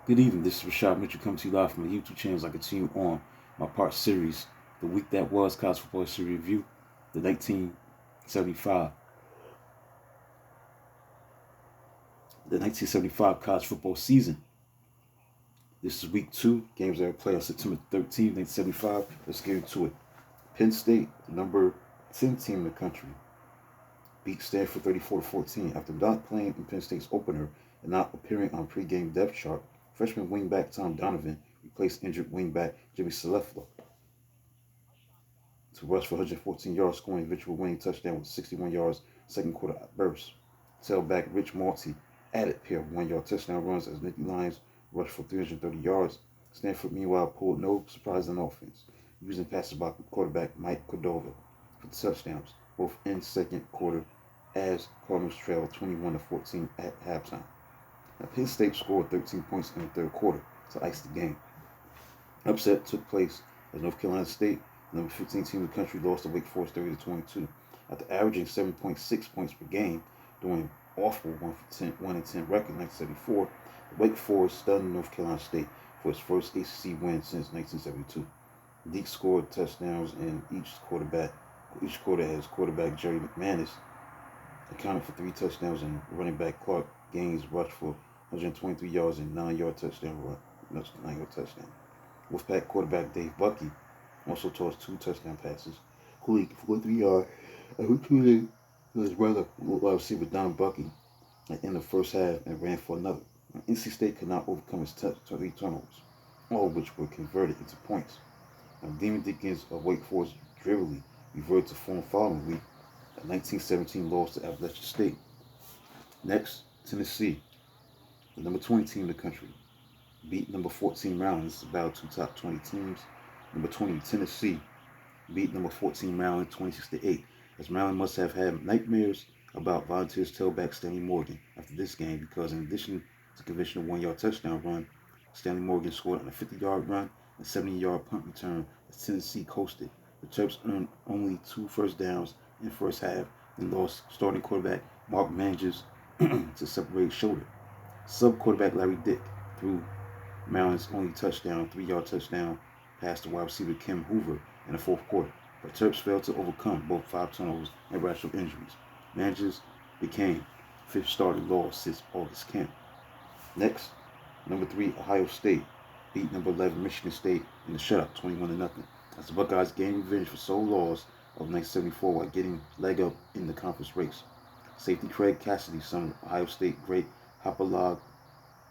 Good evening, this is Rashad Mitchell coming to you live from the YouTube channels. I continue on my part series, The Week That Was College Football History Review, the 1975. The 1975 college football season. This is week 2, games that were played on September 13th, 1975. Let's get into it. Penn State, the number 10 team in the country, beat Stanford 34-14 after not playing in Penn State's opener and not appearing on pregame depth chart. Freshman wingback Tom Donovan replaced injured wingback Jimmy Seleflo to rush for 114 yards, scoring a eventual winning touchdown with 61 yards second quarter burst. Tailback Rich Malty added a pair of 1-yard touchdown runs as Nittany Lions rushed for 330 yards. Stanford, meanwhile, pulled no surprise on offense, using passes by quarterback Mike Cordova for the touchdowns, both in second quarter, as Cardinals trailed 21-14 at halftime. Now, Penn State scored 13 points in the third quarter to ice the game. Upset took place as North Carolina State, the number 15 team in the country, lost to Wake Forest 30-22. After averaging 7.6 points per game during awful 1-10 record in 1974, Wake Forest stunned North Carolina State for its first ACC win since 1972. Deke scored touchdowns in each quarter as quarterback Jerry McManus accounted for 3 touchdowns and running back Clark Gaines rushed for 123 yards and 9-yard touchdown. Wolfpack quarterback Dave Buckey also tossed 2 touchdown passes, including 43-yard and his brother wide receiver Don Buckey in the first half and ran for another. NC State could not overcome its 3 turnovers, all of which were converted into points. Now, Demon Deacons of Wake Forest drearily reverted to form following week, a 1917 loss to Appalachian State. Next, Tennessee, the number 20 team in the country, beat number 14 Maryland. This is about 2 top 20 teams. Number 20 Tennessee beat number 14 Maryland 26-8. As Maryland must have had nightmares about Volunteers tailback Stanley Morgan after this game, because in addition to conventional 1-yard touchdown run, Stanley Morgan scored on a 50-yard run and 70-yard punt return as Tennessee coasted. The Terps earned only 2 first downs in the first half and lost starting quarterback Mark Manges to separated shoulder. Sub-quarterback Larry Dick threw Maryland's only touchdown, 3-yard touchdown pass to wide receiver Kim Hoover in the fourth quarter, but Terps failed to overcome both 5 turnovers and rational injuries. Manges became 5th starting loss since August camp. Next, number 3 Ohio State beat number 11 Michigan State in the shutout 21-0. As the Buckeyes gained revenge for sole loss of 1974 while getting leg up in the conference race. Safety Craig Cassidy, son of Ohio State great Hopalog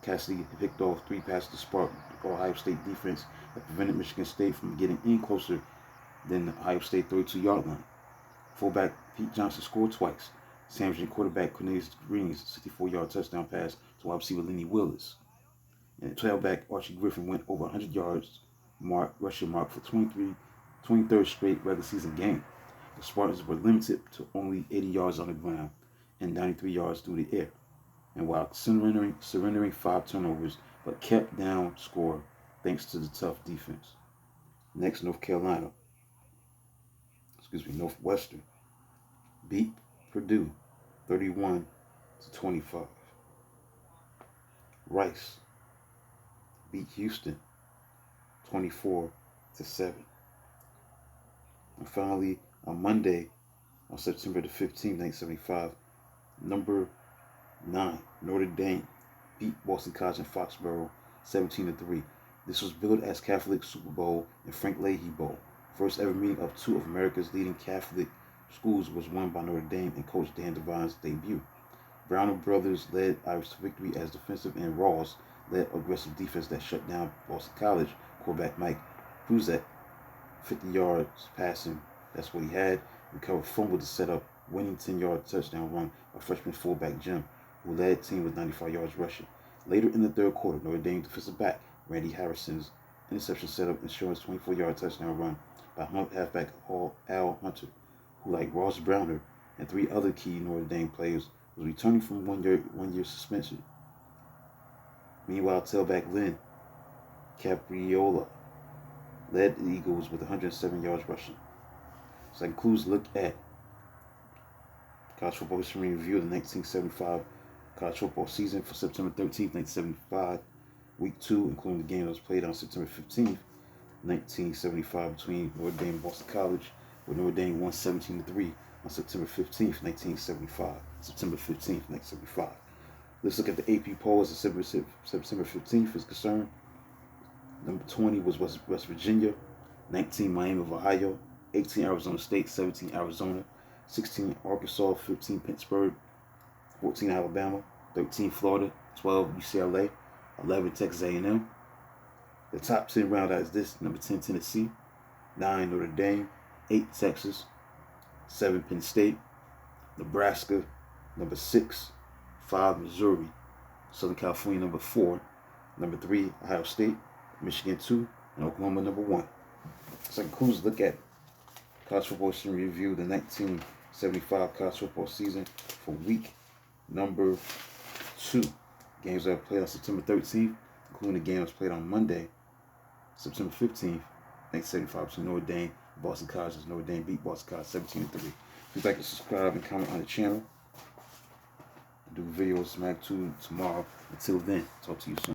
Cassidy, picked off 3 passes to spark Ohio State defense that prevented Michigan State from getting in closer than the Ohio State 32-yard line. Fullback Pete Johnson scored twice, sandwiching quarterback Cornelius Green's 64-yard touchdown pass to wide receiver Lenny Willis. And tailback Archie Griffin went over 100 yards rushing mark for 23rd straight regular season game. The Spartans were limited to only 80 yards on the ground and 93 yards through the air, and while surrendering 5 turnovers, but kept down score thanks to the tough defense. Next, Northwestern beat Purdue 31-25. Rice beat Houston 24-7. And finally, on Monday, on September the 15th, 1975, number 9 Notre Dame beat Boston College in Foxborough 17-3. This was billed as Catholic Super Bowl and Frank Leahy Bowl. First ever meeting of 2 of America's leading Catholic schools was won by Notre Dame in Coach Dan Devine's debut. Browner brothers led Irish to victory as defensive end Ross led aggressive defense that shut down Boston College quarterback Mike Kruzak. 50 yards passing, that's what he had. Recovered fumble to set up winning 10-yard touchdown run by freshman fullback Jim, who led the team with 95 yards rushing. Later in the third quarter, Notre Dame defensive back Randy Harrison's interception set up Insurance 24-yard touchdown run by halfback Al Hunter, who, like Ross Browner and 3 other key Notre Dame players, was returning from one-year suspension. Meanwhile, tailback Lynn Capriola led the Eagles with 107 yards rushing. So that concludes a look at College Football History Review of the 1975 college football season for September 13th, 1975. Week 2, including the game that was played on September 15th, 1975, between Notre Dame and Boston College, where Notre Dame won 17-3 on September 15th, 1975. September 15th, 1975. Let's look at the AP polls as September 15th is concerned. Number 20 was West Virginia, 19 Miami of Ohio, 18 Arizona State, 17 Arizona, 16 Arkansas, 15 Pittsburgh, 14 Alabama, 13 Florida, 12 UCLA, 11 Texas A&M. The top 10 round out is this: number 10 Tennessee, 9 Notre Dame, 8 Texas, 7 Penn State, Nebraska, number 6, 5 Missouri, Southern California number 4, number 3 Ohio State, Michigan 2, and Oklahoma number 1. So that concludes a look at college football history review, the 1975 college football season for week number 2. Games that were played on September 13th, including the game that was played on Monday, September 15th, 1975, between Notre Dame and Boston College. As Notre Dame beat Boston College 17-3. Please like to subscribe and comment on the channel. I'll do videos magnitude tomorrow. Until then, talk to you soon.